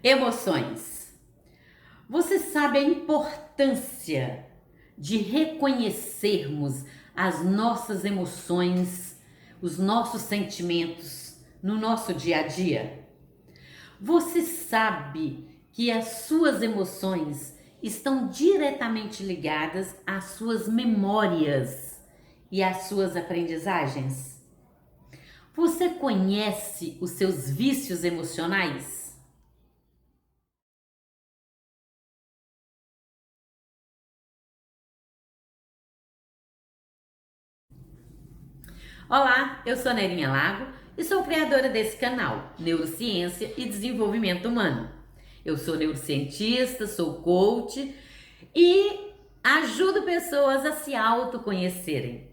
Emoções. Você sabe a importância de reconhecermos as nossas emoções, os nossos sentimentos no nosso dia a dia? Você sabe que as suas emoções estão diretamente ligadas às suas memórias e às suas aprendizagens? Você conhece os seus vícios emocionais? Olá, eu sou Nerinha Lago e sou criadora desse canal, Neurociência e Desenvolvimento Humano. Eu sou neurocientista, sou coach e ajudo pessoas a se autoconhecerem.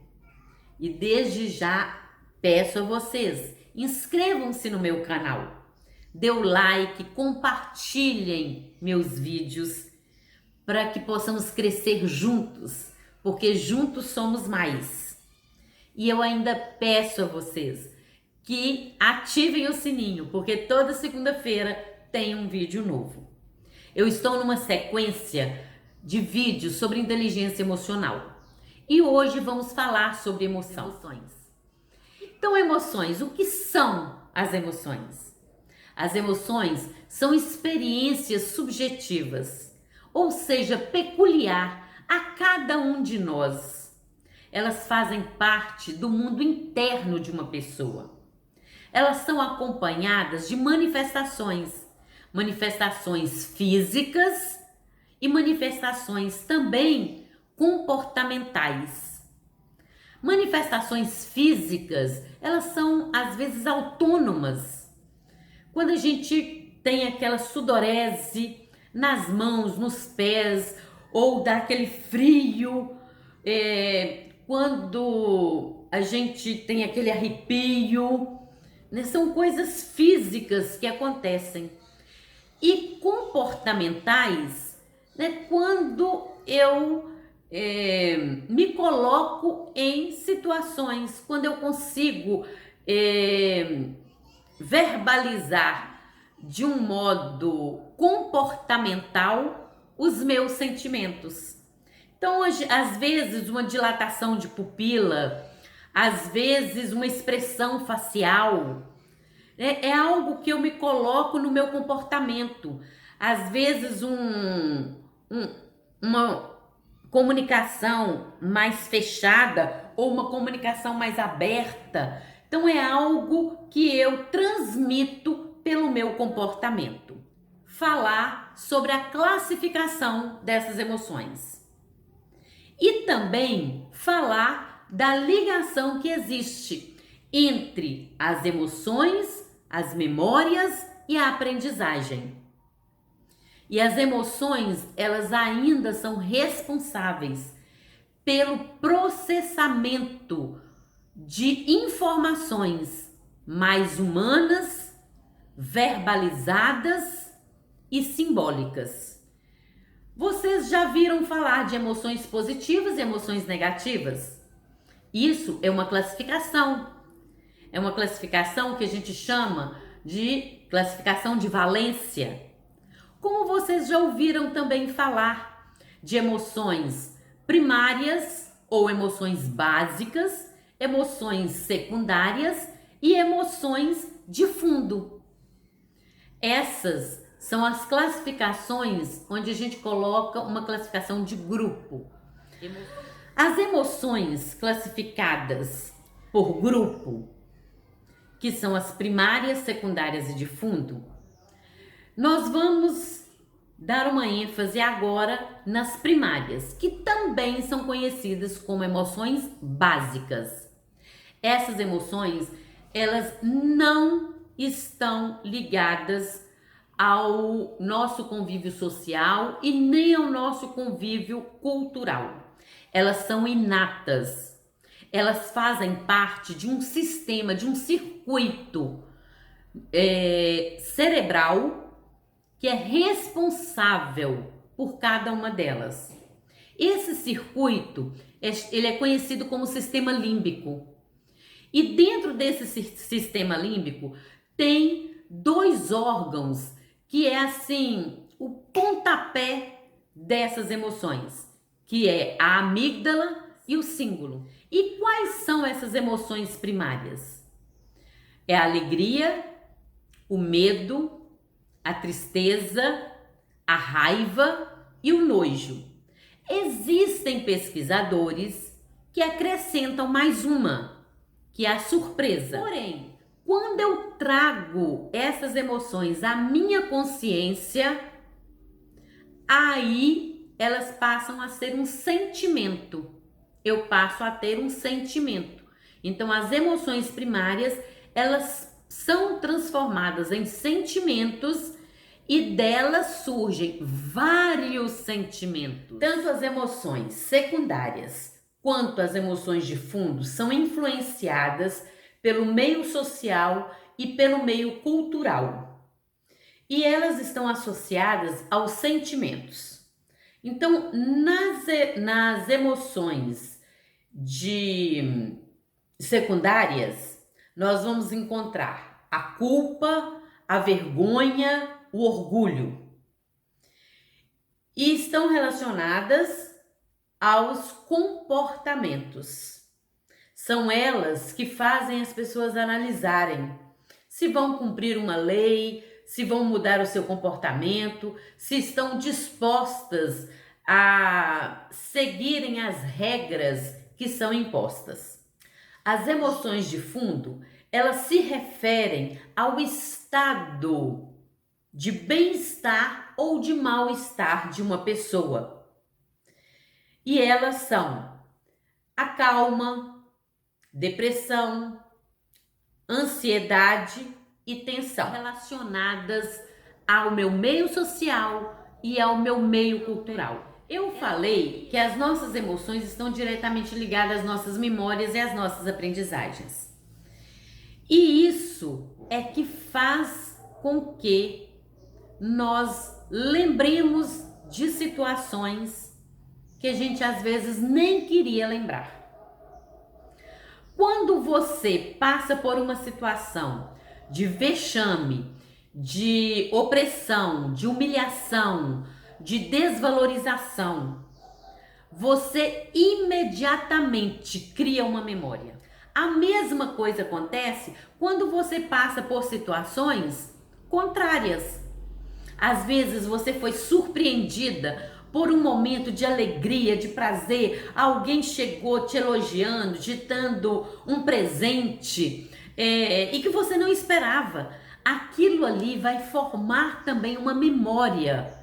E desde já peço a vocês, inscrevam-se no meu canal, dê o like, compartilhem meus vídeos para que possamos crescer juntos, porque juntos somos mais. E eu ainda peço a vocês que ativem o sininho, porque toda segunda-feira tem um vídeo novo. Eu estou numa sequência de vídeos sobre inteligência emocional. E hoje vamos falar sobre emoções. Então, emoções, o que são as emoções? As emoções são experiências subjetivas, ou seja, peculiar a cada um de nós. Elas fazem parte do mundo interno de uma pessoa. Elas são acompanhadas de manifestações físicas e manifestações também comportamentais. Manifestações físicas, elas são às vezes autônomas. Quando a gente tem aquela sudorese nas mãos, nos pés, ou dá aquele frio, quando a gente tem aquele arrepio, né? São coisas físicas que acontecem. E comportamentais, né? Quando eu me coloco em situações, quando eu consigo verbalizar de um modo comportamental os meus sentimentos. Então, às vezes, uma dilatação de pupila, às vezes, uma expressão facial, né? É algo que eu me coloco no meu comportamento. Às vezes, uma comunicação mais fechada ou uma comunicação mais aberta. Então, é algo que eu transmito pelo meu comportamento. Falar sobre a classificação dessas emoções. E também falar da ligação que existe entre as emoções, as memórias e a aprendizagem. E as emoções, elas ainda são responsáveis pelo processamento de informações mais humanas, verbalizadas e simbólicas. Vocês já viram falar de emoções positivas e emoções negativas? Isso é uma classificação. É uma classificação que a gente chama de classificação de valência. Como vocês já ouviram também falar de emoções primárias ou emoções básicas, emoções secundárias e emoções de fundo. Essas são as classificações onde a gente coloca uma classificação de grupo. As emoções classificadas por grupo, que são as primárias, secundárias e de fundo, nós vamos dar uma ênfase agora nas primárias, que também são conhecidas como emoções básicas. Essas emoções, elas não estão ligadas ao nosso convívio social e nem ao nosso convívio cultural. Elas são inatas. Elas fazem parte de um sistema, de um circuito cerebral que é responsável por cada uma delas. Esse circuito, ele é conhecido como sistema límbico. E dentro desse sistema límbico tem dois órgãos que é assim, o pontapé dessas emoções, que é a amígdala e o cíngulo. E quais são essas emoções primárias? É a alegria, o medo, a tristeza, a raiva e o nojo. Existem pesquisadores que acrescentam mais uma, que é a surpresa. Porém, quando eu trago essas emoções à minha consciência, aí elas passam a ser um sentimento. Eu passo a ter um sentimento. Então, as emoções primárias, elas são transformadas em sentimentos e delas surgem vários sentimentos. Tanto as emoções secundárias quanto as emoções de fundo são influenciadas pelo meio social e pelo meio cultural. E elas estão associadas aos sentimentos. Então, nas emoções secundárias, nós vamos encontrar a culpa, a vergonha, o orgulho. E estão relacionadas aos comportamentos. São elas que fazem as pessoas analisarem se vão cumprir uma lei, se vão mudar o seu comportamento, se estão dispostas a seguirem as regras que são impostas. As emoções de fundo, elas se referem ao estado de bem-estar ou de mal-estar de uma pessoa. E elas são a calma, depressão, ansiedade e tensão, relacionadas ao meu meio social e ao meu meio cultural. Eu falei que as nossas emoções estão diretamente ligadas às nossas memórias e às nossas aprendizagens. E isso é que faz com que nós lembremos de situações que a gente às vezes nem queria lembrar. Quando você passa por uma situação de vexame, de opressão, de humilhação, de desvalorização, você imediatamente cria uma memória. A mesma coisa acontece quando você passa por situações contrárias. Às vezes você foi surpreendida por um momento de alegria, de prazer, alguém chegou te elogiando, te dando um presente e que você não esperava. Aquilo ali vai formar também uma memória,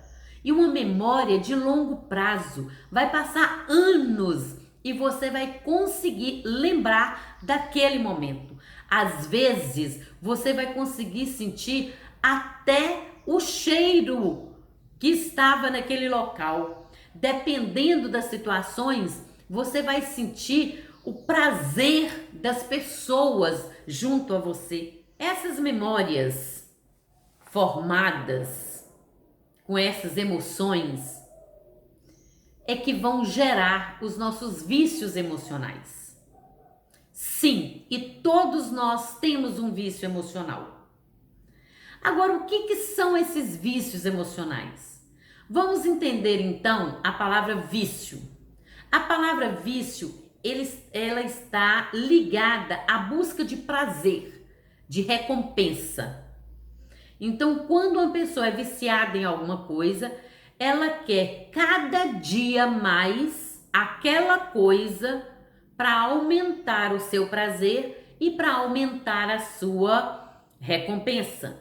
e uma memória de longo prazo. Vai passar anos e você vai conseguir lembrar daquele momento. Às vezes você vai conseguir sentir até o cheiro que estava naquele local. Dependendo das situações, você vai sentir o prazer das pessoas junto a você. Essas memórias formadas com essas emoções é que vão gerar os nossos vícios emocionais. Sim, e todos nós temos um vício emocional. Agora, o que são esses vícios emocionais? Vamos entender então a palavra vício. A palavra vício, ela está ligada à busca de prazer, de recompensa. Então, quando uma pessoa é viciada em alguma coisa, ela quer cada dia mais aquela coisa para aumentar o seu prazer e para aumentar a sua recompensa.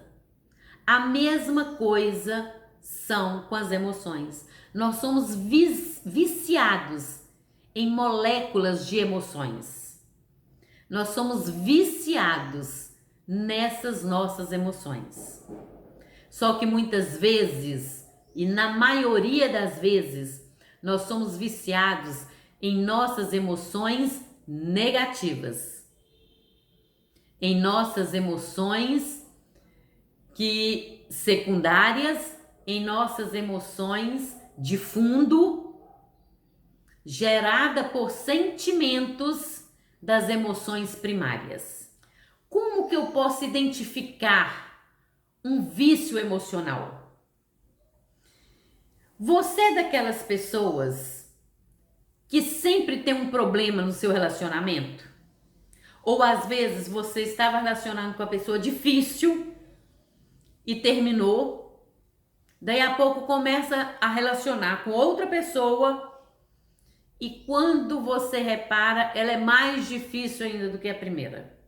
A mesma coisa são com as emoções. Nós somos viciados em moléculas de emoções. Nós somos viciados nessas nossas emoções. Só que muitas vezes, e na maioria das vezes, nós somos viciados em nossas emoções negativas. Em nossas emoções secundárias, em nossas emoções de fundo, gerada por sentimentos das emoções primárias. Como que eu posso identificar um vício emocional? Você é daquelas pessoas que sempre tem um problema no seu relacionamento? Ou às vezes você estava relacionando com a pessoa difícil e terminou, daí a pouco começa a relacionar com outra pessoa e quando você repara, ela é mais difícil ainda do que a primeira.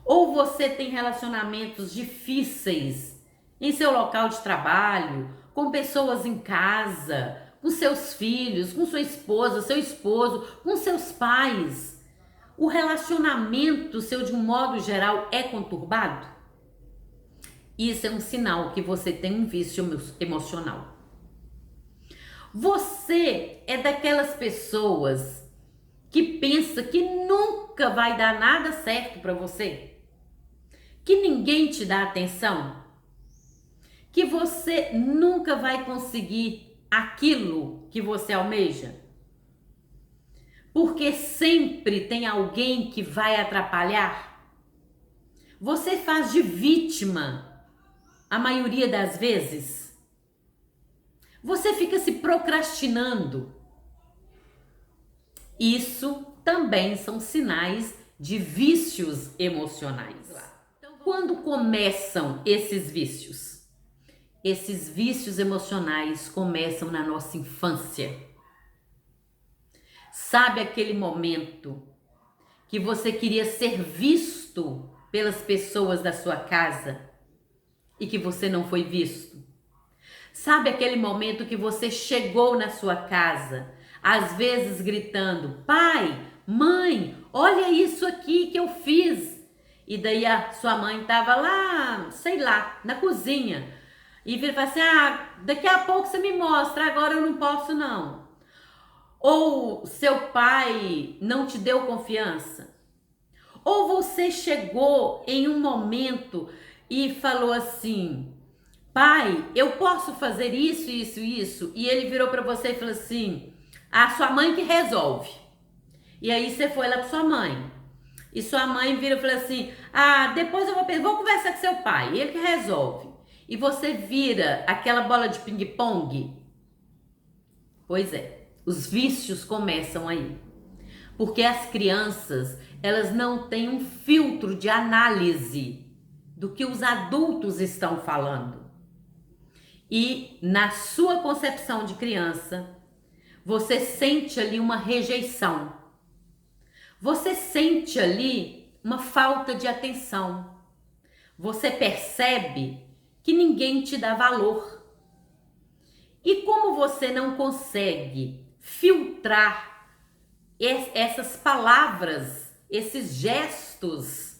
Ou você tem relacionamentos difíceis em seu local de trabalho, com pessoas em casa, com seus filhos, com sua esposa, seu esposo, com seus pais. O relacionamento seu, de um modo geral, é conturbado? Isso é um sinal que você tem um vício emocional. Você é daquelas pessoas que pensa que nunca vai dar nada certo para você? Que ninguém te dá atenção? Que você nunca vai conseguir aquilo que você almeja? Porque sempre tem alguém que vai atrapalhar? Você faz de vítima a maioria das vezes? Você fica se procrastinando? Isso também são sinais de vícios emocionais. Quando começam esses vícios? Esses vícios emocionais começam na nossa infância. Sabe aquele momento que você queria ser visto pelas pessoas da sua casa e que você não foi visto? Sabe aquele momento que você chegou na sua casa, às vezes gritando: pai, mãe, olha isso aqui que eu fiz. E daí a sua mãe estava lá, sei lá, na cozinha. E vira e fala assim: daqui a pouco você me mostra, agora eu não posso não. Ou seu pai não te deu confiança. Ou você chegou em um momento e falou assim: pai, eu posso fazer isso, isso, isso. E ele virou para você e falou assim: a sua mãe que resolve. E aí você foi lá para sua mãe. E sua mãe vira e fala assim: depois eu vou conversar com seu pai, ele que resolve. E você vira aquela bola de ping-pong. Pois é, os vícios começam aí. Porque as crianças, elas não têm um filtro de análise do que os adultos estão falando. E na sua concepção de criança, você sente ali uma rejeição. Você sente ali uma falta de atenção. Você percebe que ninguém te dá valor. E como você não consegue filtrar essas palavras, esses gestos,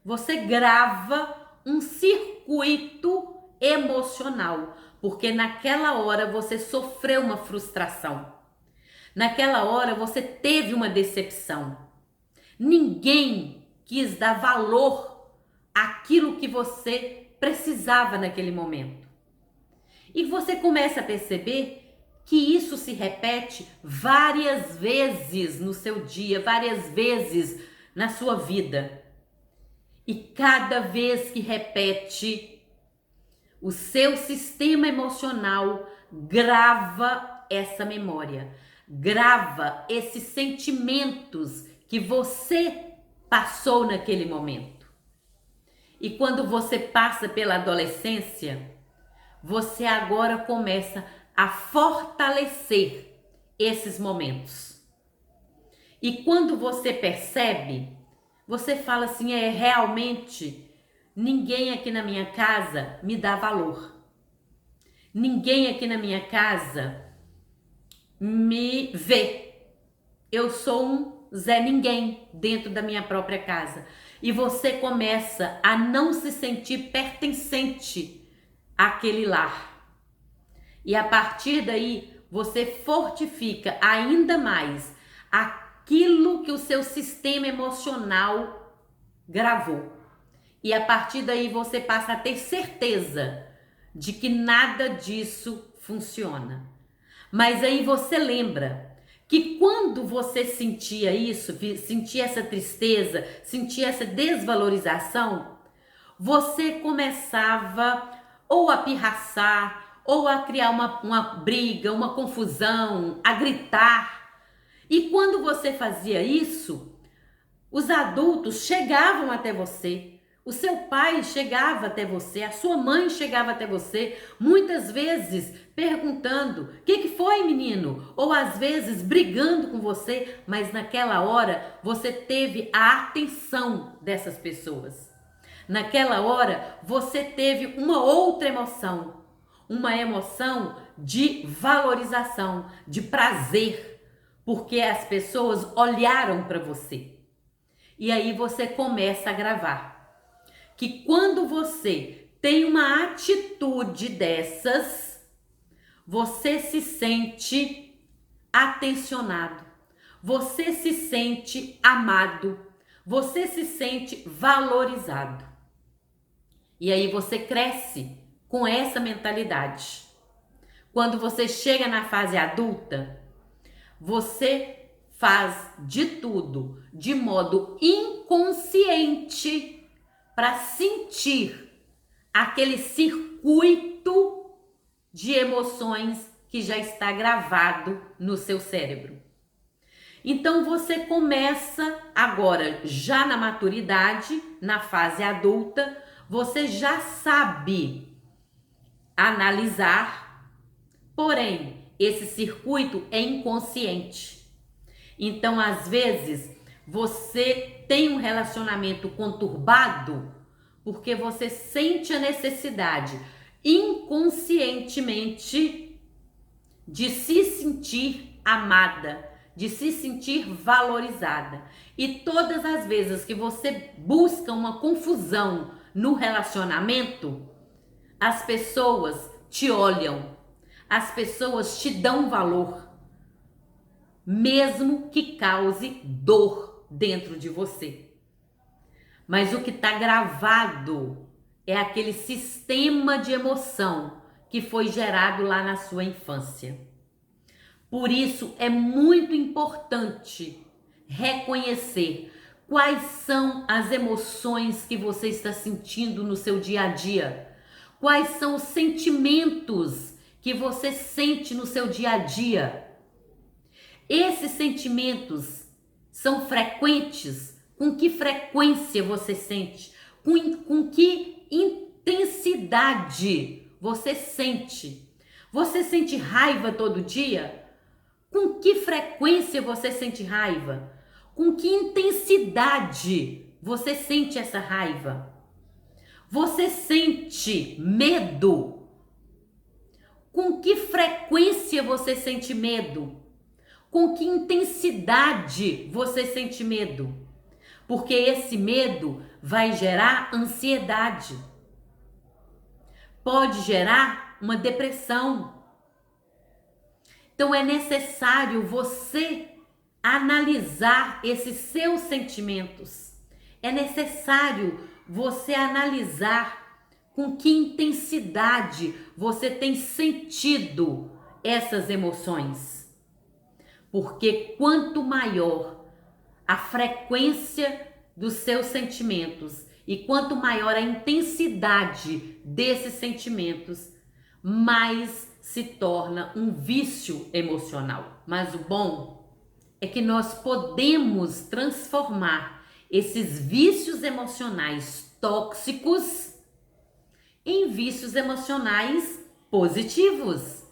você grava um circuito emocional, porque naquela hora você sofreu uma frustração. Naquela hora você teve uma decepção. Ninguém quis dar valor àquilo que você precisava naquele momento. E você começa a perceber que isso se repete várias vezes no seu dia, várias vezes na sua vida. E cada vez que repete, o seu sistema emocional grava essa memória. Grava esses sentimentos que você passou naquele momento. E quando você passa pela adolescência, você agora começa a fortalecer esses momentos. E quando você percebe, você fala assim: realmente ninguém aqui na minha casa me dá valor. Ninguém aqui na minha casa me vê. Eu sou um Zé Ninguém dentro da minha própria casa. E você começa a não se sentir pertencente àquele lar. E a partir daí, você fortifica ainda mais aquilo que o seu sistema emocional gravou. E a partir daí, você passa a ter certeza de que nada disso funciona. Mas aí você lembra que quando você sentia isso, sentia essa tristeza, sentia essa desvalorização, você começava ou a pirraçar, ou a criar uma briga, uma confusão, a gritar. E quando você fazia isso, os adultos chegavam até você. O seu pai chegava até você, a sua mãe chegava até você, muitas vezes perguntando: o que foi, menino? Ou às vezes brigando com você, mas naquela hora você teve a atenção dessas pessoas. Naquela hora você teve uma outra emoção, uma emoção de valorização, de prazer, porque as pessoas olharam para você. E aí você começa a gravar que quando você tem uma atitude dessas, você se sente atencionado, você se sente amado, você se sente valorizado. E aí você cresce com essa mentalidade. Quando você chega na fase adulta, você faz de tudo de modo inconsciente para sentir aquele circuito de emoções que já está gravado no seu cérebro. Então você começa agora, já na maturidade, na fase adulta, você já sabe analisar, porém, esse circuito é inconsciente. Então, às vezes, você tem um relacionamento conturbado porque você sente a necessidade inconscientemente de se sentir amada, de se sentir valorizada. E todas as vezes que você busca uma confusão no relacionamento, as pessoas te olham, as pessoas te dão valor, mesmo que cause dor dentro de você. Mas o que está gravado é aquele sistema de emoção que foi gerado lá na sua infância. Por isso é muito importante reconhecer quais são as emoções que você está sentindo no seu dia a dia. Quais são os sentimentos que você sente no seu dia a dia. Esses sentimentos são frequentes? Com que frequência você sente? Com que intensidade você sente? Você sente raiva todo dia? Com que frequência você sente raiva? Com que intensidade você sente essa raiva? Você sente medo? Com que frequência você sente medo? Com que intensidade você sente medo? Porque esse medo vai gerar ansiedade. Pode gerar uma depressão. Então é necessário você analisar esses seus sentimentos. É necessário você analisar com que intensidade você tem sentido essas emoções. Porque quanto maior a frequência dos seus sentimentos e quanto maior a intensidade desses sentimentos, mais se torna um vício emocional. Mas o bom é que nós podemos transformar esses vícios emocionais tóxicos em vícios emocionais positivos.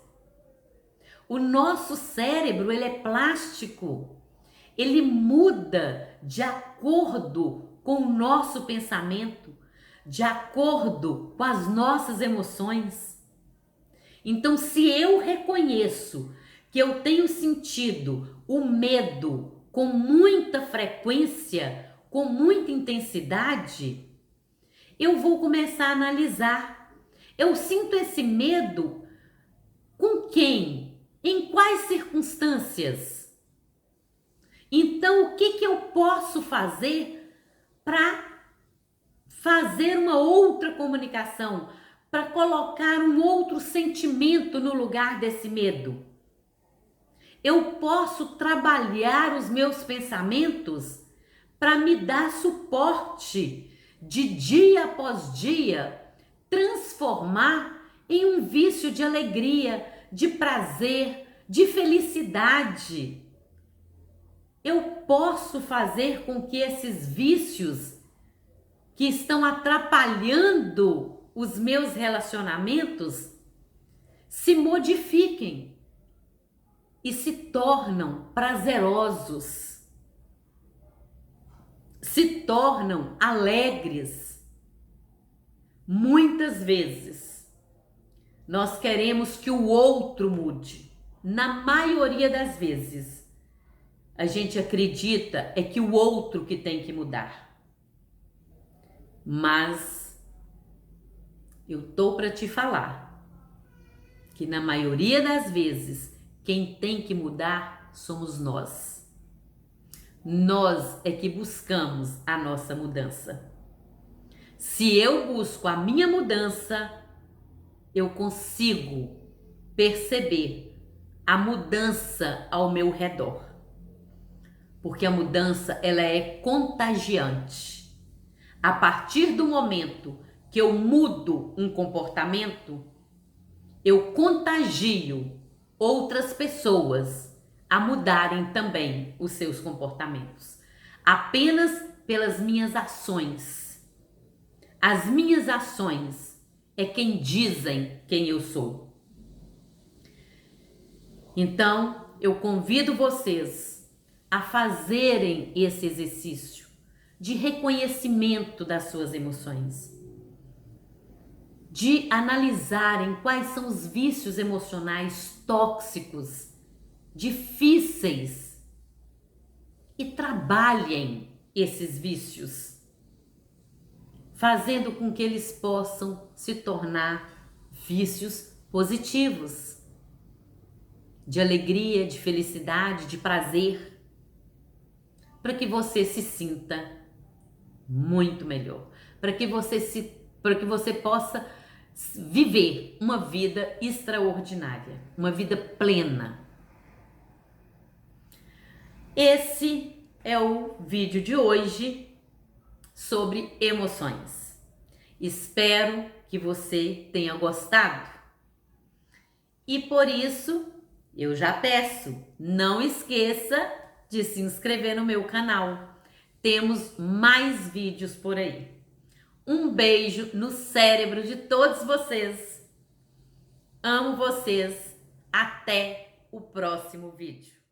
O nosso cérebro, ele é plástico. Ele muda de acordo com o nosso pensamento, de acordo com as nossas emoções. Então, se eu reconheço que eu tenho sentido o medo com muita frequência, com muita intensidade, eu vou começar a analisar. Eu sinto esse medo com quem? Em quais circunstâncias? Então, o que eu posso fazer para fazer uma outra comunicação, para colocar um outro sentimento no lugar desse medo? Eu posso trabalhar os meus pensamentos para me dar suporte de dia após dia, transformar em um vício de alegria, de prazer, de felicidade. Eu posso fazer com que esses vícios que estão atrapalhando os meus relacionamentos se modifiquem e se tornam prazerosos, se tornam alegres. Muitas vezes nós queremos que o outro mude. Na maioria das vezes, a gente acredita é que o outro que tem que mudar. Mas eu tô para te falar que na maioria das vezes quem tem que mudar somos nós. Nós é que buscamos a nossa mudança. Se eu busco a minha mudança, eu consigo perceber a mudança ao meu redor. Porque a mudança, ela é contagiante. A partir do momento que eu mudo um comportamento, eu contagio outras pessoas a mudarem também os seus comportamentos. Apenas pelas minhas ações. As minhas ações é quem dizem quem eu sou. Então, eu convido vocês a fazerem esse exercício de reconhecimento das suas emoções, de analisarem quais são os vícios emocionais tóxicos, difíceis, e trabalhem esses vícios, fazendo com que eles possam se tornar vícios positivos, de alegria, de felicidade, de prazer, para que você se sinta muito melhor, para que você possa viver uma vida extraordinária, uma vida plena. Esse é o vídeo de hoje sobre emoções. Espero que você tenha gostado. E por isso, eu já peço, não esqueça de se inscrever no meu canal. Temos mais vídeos por aí. Um beijo no cérebro de todos vocês. Amo vocês. Até o próximo vídeo.